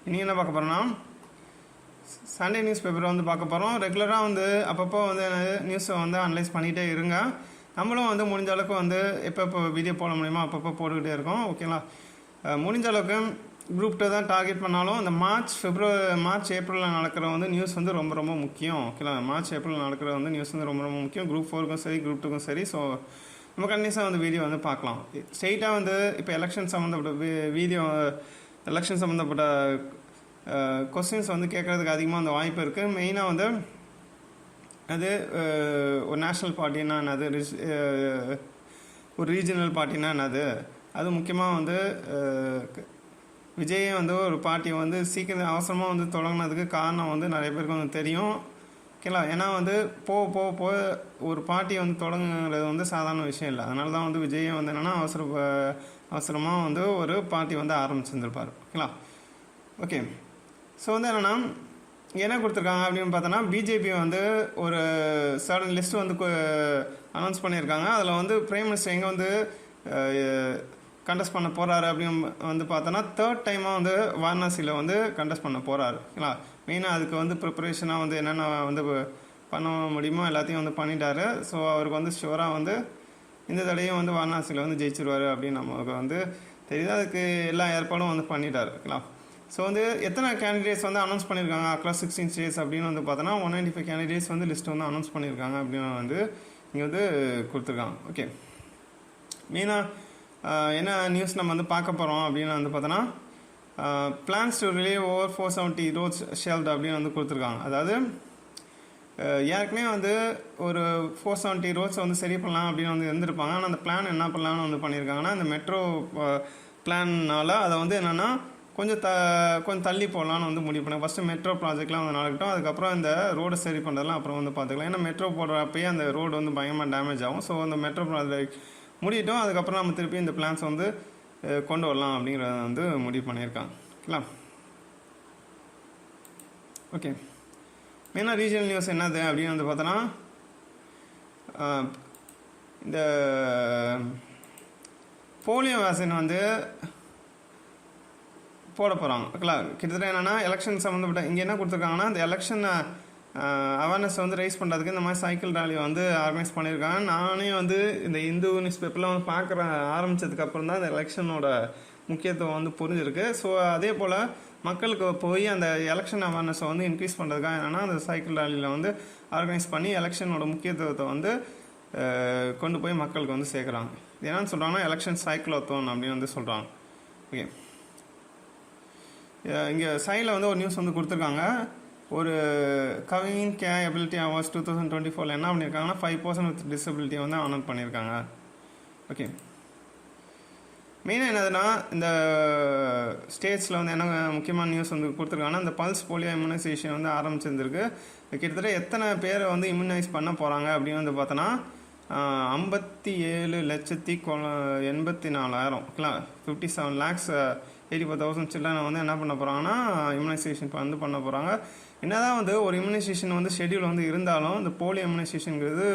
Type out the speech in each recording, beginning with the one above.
இன்றைக்கி என்ன பார்க்க போகிறோன்னா சண்டே நியூஸ் பேப்பரை வந்து பார்க்க போகிறோம். ரெகுலராக வந்து அப்பப்போ வந்து நியூஸை வந்து அனலைஸ் பண்ணிகிட்டே இருங்க. நம்மளும் வந்து முடிஞ்ச அளவுக்கு வந்து எப்போ வீடியோ போட முடியுமோ அப்பப்போ போட்டுக்கிட்டே இருக்கோம். ஓகேங்களா? முடிஞ்ச அளவுக்கு குரூப் 2 தான் டார்கெட் பண்ணாலும் இந்த மார்ச் ஏப்ரலில் நடக்கிற வந்து நியூஸ் வந்து ரொம்ப ரொம்ப முக்கியம். ஓகேங்களா? மார்ச் ஏப்ரலில் நடக்கிற வந்து நியூஸ் வந்து ரொம்ப ரொம்ப முக்கியம். குரூப் 4க்கும் சரி, குரூப் 2க்கும் சரி. ஸோ நம்ம கண்டிப்பாக வந்து வீடியோ வந்து பார்க்கலாம். ஸ்ட்ரெயிட்டாக வந்து இப்போ எலெக்ஷன் சம்மந்தப்பட்ட கொஸ்டின்ஸ் வந்து கேட்குறதுக்கு அதிகமாக அந்த வாய்ப்பு இருக்குது. மெயினாக வந்து அது ஒரு நேஷ்னல் பார்ட்டின்னா என்னது, ஒரு ரீஜனல் பார்ட்டினா என்னது, அது முக்கியமாக வந்து விஜயை வந்து ஒரு பார்ட்டியை வந்து சீக்கிரம் அவசரமாக வந்து தொடங்கினதுக்கு காரணம் வந்து நிறைய பேருக்கு வந்து தெரியும். ஓகேங்களா? ஏன்னா வந்து போக ஒரு பார்ட்டியை வந்து தொடங்குறது வந்து சாதாரண விஷயம் இல்லை. அதனால தான் வந்து விஜயை வந்து என்னென்னா அவசரமாக வந்து ஒரு பார்ட்டி வந்து ஆரம்பிச்சிருந்துருப்பார். ஓகேங்களா? ஓகே. ஸோ வந்து என்னென்னா என்ன கொடுத்துருக்காங்க அப்படின்னு பார்த்தோன்னா, பிஜேபி வந்து ஒரு சர்டன் லிஸ்ட்டு வந்து அனௌன்ஸ் பண்ணியிருக்காங்க. அதில் வந்து பிரைம் மினிஸ்டர் எங்கே வந்து கண்டெஸ்ட் பண்ண போகிறாரு அப்படின்னு வந்து பார்த்தோன்னா, 3rd டைமாக வந்து வாரணாசியில் வந்து கண்டெஸ்ட் பண்ண போகிறாரு. ஓகேங்களா? மெயினாக அதுக்கு வந்து ப்ரிப்பரேஷனாக வந்து என்னென்ன வந்து பண்ண முடியுமோ எல்லாத்தையும் வந்து பண்ணிட்டாரு. ஸோ அவருக்கு வந்து ஷுவராக வந்து இந்த தடையும் வந்து வாரணாசியில் வந்து ஜெயிச்சிருவார் அப்படின்னு நமக்கு வந்து தெரியுது. அதுக்கு எல்லா ஏற்பாடும் வந்து பண்ணிட்டார். ஓகேங்களா? ஸோ வந்து எத்தனை கேண்டிடேட்ஸ் வந்து அனௌன்ஸ் பண்ணியிருக்காங்க அக்ராஸ் 16 ஸ்டேட்ஸ் அப்படின்னு வந்து பார்த்தோன்னா 195 கேண்டிடேட்ஸ் வந்து லிஸ்ட் வந்து அனௌன்ஸ் பண்ணியிருக்காங்க அப்படின்னு வந்து இங்கே வந்து கொடுத்துருக்காங்க. ஓகே. மெயினாக என்ன நியூஸ் நம்ம வந்து பார்க்க போகிறோம் அப்படின்னு வந்து பார்த்தோன்னா, plans to relieve over 470 roads shelled அப்படின்னு வந்து கொடுத்துருக்காங்க. அதாவது ஏற்கனவே வந்து ஒரு 470 ரோட்ஸ் வந்து சரி பண்ணலாம் அப்படின்னு வந்து இருந்திருப்பாங்க. ஆனால் அந்த பிளான் என்ன பண்ணலான்னு வந்து பண்ணியிருக்காங்கன்னா, இந்த மெட்ரோ பிளான்னால் அதை வந்து என்னென்னா கொஞ்சம் தள்ளி போடலான்னு வந்து முடிவு பண்ணேன். ஃபஸ்ட்டு மெட்ரோ ப்ராஜெக்ட்லாம் வந்து நடக்கட்டும், அதுக்கப்புறம் இந்த ரோடை சரி பண்ணுறதுலாம் அப்புறம் வந்து பார்த்துக்கலாம். ஏன்னா மெட்ரோ போடுறப்பயே அந்த ரோடு வந்து பயங்கரமாக டேமேஜ் ஆகும். ஸோ அந்த மெட்ரோ ப்ராஜெக்ட் முடியட்டும், அதுக்கப்புறம் நம்ம திருப்பி இந்த பிளான்ஸ் வந்து கொண்டு வரலாம் அப்படிங்கிறத வந்து முடிவு பண்ணியிருக்காங்க. ஓகேங்களா? ஓகே. மெயினாக ரீஜனல் நியூஸ் என்னது அப்படின்னு வந்து பார்த்தோன்னா, இந்த போலியோ வேக்சின் வந்து போட போகிறாங்க. ஓகேங்களா? கிட்டத்தட்ட என்னென்னா எலெக்ஷன் சம்மந்தப்பட்ட இங்கே என்ன கொடுத்துருக்காங்கன்னா, இந்த எலெக்ஷன் அவேர்னஸ் வந்து ரைஸ் பண்ணுறதுக்கு இந்த மாதிரி சைக்கிள் ரேலி வந்து ஆர்கனைஸ் பண்ணியிருக்காங்க. நானே வந்து இந்த இந்து நியூஸ் பேப்பரில் வந்து ஆரம்பித்ததுக்கப்புறம் தான் இந்த எலெக்ஷனோட முக்கியத்துவம் வந்து புரிஞ்சிருக்கு. ஸோ அதே போல் மக்களுக்கு போய் அந்த எலெக்ஷன் அவேர்னஸை வந்து இன்க்ரீஸ் பண்ணுறதுக்காக என்னென்னா அந்த சைக்கிள் ரேலியில் வந்து ஆர்கனைஸ் பண்ணி எலெக்ஷனோட முக்கியத்துவத்தை வந்து கொண்டு போய் மக்களுக்கு வந்து சேர்க்குறாங்க. இது என்னன்னு சொல்கிறாங்கன்னா எலெக்ஷன் சைக்ளோத்தோன் அப்படின்னு வந்து சொல்கிறாங்க. ஓகே. இங்கே சைடில் வந்து ஒரு நியூஸ் வந்து கொடுத்துருக்காங்க. ஒரு கவின் எபிலிட்டி அவார்ட்ஸ் 2024 என்ன பண்ணியிருக்காங்கன்னா 5% வித் டிசபிலிட்டி வந்து ஆனர் பண்ணியிருக்காங்க. ஓகே. மெயினாக என்னதுன்னா இந்த ஸ்டேட்ஸில் வந்து என்ன முக்கியமான நியூஸ் வந்து கொடுத்துருக்காங்கன்னா, இந்த பல்ஸ் போலியோ இம்யூனைசேஷன் வந்து ஆரம்பிச்சிருந்துருக்கு. கிட்டத்தட்ட எத்தனை பேரை வந்து இம்யூனைஸ் பண்ண போகிறாங்க அப்படின்னு வந்து பார்த்தோன்னா 57,84,000. ஓகேங்களா? 57,84,84,000 சில்ட்ரனை வந்து என்ன பண்ண போகிறாங்கன்னா இம்யூனைசேஷன் வந்து பண்ண போகிறாங்க. என்னதான் வந்து ஒரு இம்யூனைசேஷன் வந்து ஷெட்யூல் வந்து இருந்தாலும் இந்த போலியோ இம்யூனைசேஷனுங்கிறது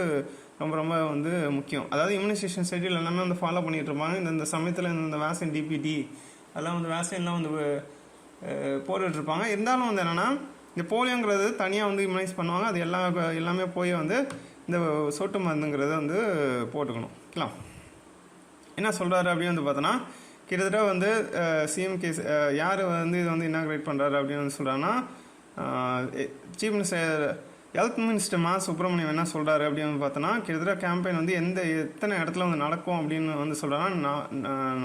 ரொம்ப ரொம்ப வந்து முக்கியம். அதாவது இம்யூனைசேஷன் ஷெட்யூல் எல்லாமே வந்து ஃபாலோ பண்ணிகிட்டு இருப்பாங்க. இந்த சமயத்தில் இந்த வேக்சின் டிபிடி அதெல்லாம் வந்து வேக்சின்லாம் வந்து போட்டுட்ருப்பாங்க. இருந்தாலும் வந்து என்னென்னா இந்த போலியோங்கிறது தனியாக வந்து இம்யூனைஸ் பண்ணுவாங்க. அது எல்லாமே போய் வந்து இந்த சொட்டு மருந்துங்கிறத வந்து போட்டுக்கணும். ஓகேங்களா? என்ன சொல்கிறாரு அப்படின்னு வந்து பார்த்தோன்னா, கிட்டத்தட்ட வந்து சிஎம்கே யார் வந்து இது வந்து இனாக்ரேட் பண்ணுறாரு அப்படின்னு வந்து சொல்கிறாங்கன்னா, சீஃப் மினிஸ்டர் ஹெல்த் மினிஸ்டர் மா சுப்பிரமணியம் என்ன சொல்கிறாரு அப்படின்னு வந்து பார்த்தோன்னா, கிட்டத்தட்ட கேம்பெயின் வந்து எத்தனை இடத்துல வந்து நடக்கும் அப்படின்னு வந்து சொல்கிறாங்கன்னா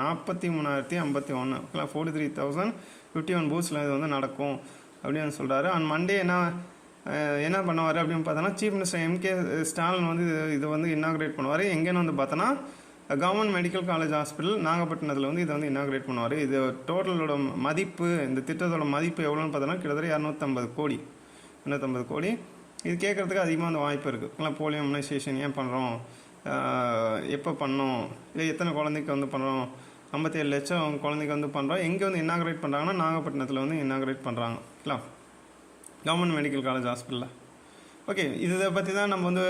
43,051 ஓகேங்களா 43,051 பூத்ஸில் இது வந்து நடக்கும் அப்படின்னு சொல்கிறாரு. அண்ட் மண்டே என்ன பண்ணுவார் அப்படின்னு பார்த்தோன்னா, சீஃப் மினிஸ்டர் எம்கே ஸ்டாலின் வந்து இது வந்து இனாக்ரேட் பண்ணுவார். எங்கேன்னு வந்து பார்த்தோன்னா கவர்மெண்ட் மெடிக்கல் காலேஜ் ஹாஸ்பிட்டல் நாகப்பட்டினத்தில் வந்து இதை வந்து இனாக்ரேட் பண்ணுவார். இது டோட்டலோட மதிப்பு, இந்த திட்டத்தோட மதிப்பு எவ்வளோன்னு பார்த்தோன்னா கிட்டத்தட்ட 250 கோடி. இது கேட்குறதுக்கு அதிகமாக அந்த வாய்ப்பு இருக்குது. இல்லை போலியோ இம்யூனைசேஷன் ஏன் பண்ணுறோம், எப்போ பண்ணோம், இல்லை எத்தனை குழந்தைக்கு வந்து பண்ணுறோம், 57 லட்சம் குழந்தைக்கு வந்து பண்ணுறோம். எங்கே வந்து இனாக்ரேட் பண்ணுறாங்கன்னா நாகப்பட்டினத்தில் வந்து இனாக்ரேட் பண்ணுறாங்க. இல்லை கவர்மெண்ட் மெடிக்கல் காலேஜ் ஹாஸ்பிட்டலில். ஓகே. இதை பற்றி தான் நம்ம வந்து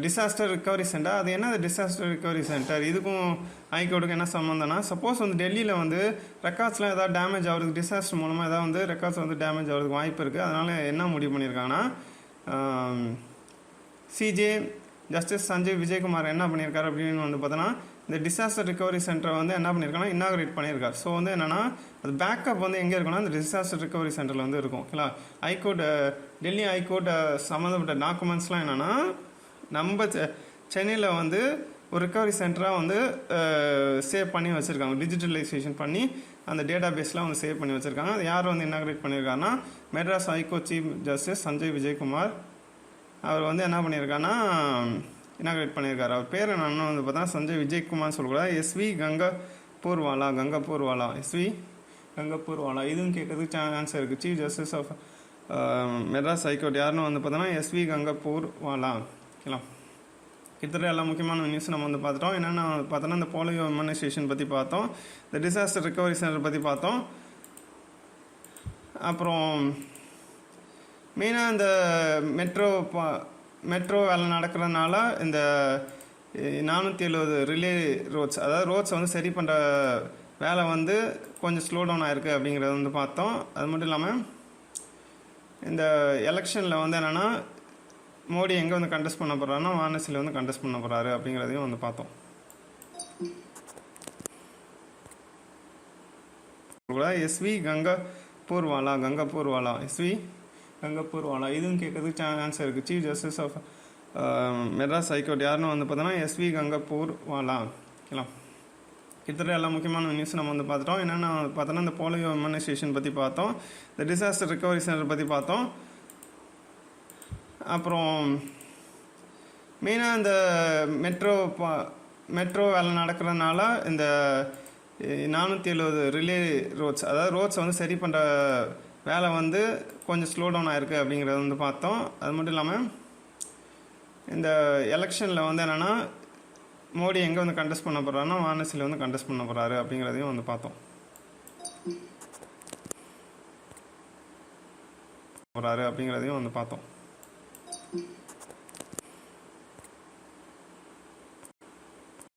டிசாஸ்டர் ரிகவரி சென்டர். அது என்ன டிசாஸ்டர் ரிகவரி சென்டர், இதுக்கும் ஹைகோர்ட்டுக்கு என்ன சம்மந்தம்னா, சப்போஸ் வந்து டெல்லியில் வந்து ரெக்கார்ட்ஸ்லாம் ஏதாவது டேமேஜ் ஆகிறதுக்கு டிசாஸ்டர் மூலமாக ஏதாவது வந்து ரெக்கார்ட்ஸ் வந்து டேமேஜ் ஆகிறதுக்கு வாய்ப்பு இருக்குது. அதனால் என்ன முடிவு பண்ணியிருக்காங்கன்னா, சிஜே ஜஸ்டிஸ் சஞ்சய் விஜயகுமார் என்ன பண்ணியிருக்காரு அப்படின்னு வந்து பார்த்தோன்னா, இந்த டிசாஸ்டர் ரிகவரி சென்டரை வந்து என்ன பண்ணியிருக்காங்கன்னா இன்னாகரேட் பண்ணியிருக்காரு. ஸோ வந்து என்னென்னா அது பேக்கப் வந்து எங்கே இருக்குன்னா இந்த டிசாஸ்டர் ரிகவரி சென்டரில் வந்து இருக்கும். ஓகேங்களா, ஹைகோர்ட் டெல்லி ஹைகோர்ட் சம்மந்தப்பட்ட டாக்குமெண்ட்ஸ்லாம் என்னென்னா நம்ம சென்னையில் வந்து ஒரு ரிகவரி சென்டராக வந்து சேவ் பண்ணி வச்சுருக்காங்க. டிஜிட்டலைசேஷன் பண்ணி அந்த டேட்டா பேஸ்லாம் வந்து சேவ் பண்ணி வச்சுருக்காங்க. அது யார் வந்து இன்னாகரேட் பண்ணியிருக்காருன்னா Madras high court chief justice Sanjay Vijayakumar. அவர் வந்து என்ன பண்ணியிருக்காருன்னா இன்னாகரேட் பண்ணியிருக்காரு. அவர் பேர் என்னன்னு வந்து பார்த்தா சஞ்சய் விஜயகுமார் சொல்லக்கூடாது, எஸ்வி கங்கப்பூர்வாலா. எஸ்வி கங்கப்பூர்வாலா இதுவும் கேட்கறதுக்கு சான்ஸ் இருக்குது. Chief justice of Madras high court யாருன்னு வந்து பார்த்தோன்னா எஸ்வி கங்கப்பூர்வாலா. ஓகேங்களா, கிட்டத்தட்ட எல்லா முக்கியமான நியூஸ் நம்ம வந்து பார்த்துட்டோம். என்னென்ன பார்த்தோன்னா இந்த போலியோ இம்யூனைசேஷன் பற்றி பார்த்தோம், இந்த டிசாஸ்டர் ரிகவரி சென்டர் பற்றி பார்த்தோம். அப்புறம் மெயினாக இந்த மெட்ரோ வேலை நடக்கிறதுனால இந்த 470 ரிலே ரோட்ஸ், அதாவது ரோட்ஸை வந்து சரி பண்ணுற வேலை வந்து கொஞ்சம் ஸ்லோ டவுன் ஆகிருக்கு அப்படிங்கிறத வந்து பார்த்தோம். அது மட்டும் இல்லாமல் இந்த எலெக்ஷனில் வந்து என்னென்னா மோடி எங்கே வந்து கண்டெஸ்ட் பண்ண போகிறாருன்னா வாரணாசியில் வந்து கண்டெஸ்ட் பண்ண போகிறாரு அப்படிங்கிறதையும் வந்து பார்த்தோம். எஸ்வி கங்கப்பூர்வாலா எஸ்வி கங்கப்பூர்வாலா இதுவும் கேட்கறதுக்கு சான்ஸ் இருக்குது. Chief justice of Madras high court யாருன்னு வந்து பார்த்தோன்னா எஸ்வி கங்கப்பூர்வாலா. ஓகேங்களா, கிட்டத்தட்ட எல்லா முக்கியமான நியூஸ் நம்ம வந்து பார்த்துட்டோம். என்னென்ன பார்த்தோன்னா இந்த போலியோ இம்யூனைசேஷன் பற்றி பார்த்தோம், இந்த டிசாஸ்டர் ரிகவரி சென்டர் பற்றி பார்த்தோம். அப்புறம் மெயினாக இந்த மெட்ரோ வேலை நடக்கிறதுனால இந்த 470 ரிலே ரோட்ஸ், அதாவது ரோட்ஸை வந்து சரி பண்ணுற வேலை வந்து கொஞ்சம் ஸ்லோ டவுன் ஆகிருக்கு அப்படிங்கிறத வந்து பார்த்தோம். அது மட்டும் இல்லாமல் இந்த எலெக்ஷனில் வந்து என்னென்னா மோடி எங்கே வந்து கண்டெஸ்ட் பண்ண போகிறாருன்னா வாரணாசியில் வந்து கண்டெஸ்ட் பண்ண போகிறாரு அப்படிங்கிறதையும் வந்து பார்த்தோம். அப்படிங்கிறதையும் வந்து பார்த்தோம்.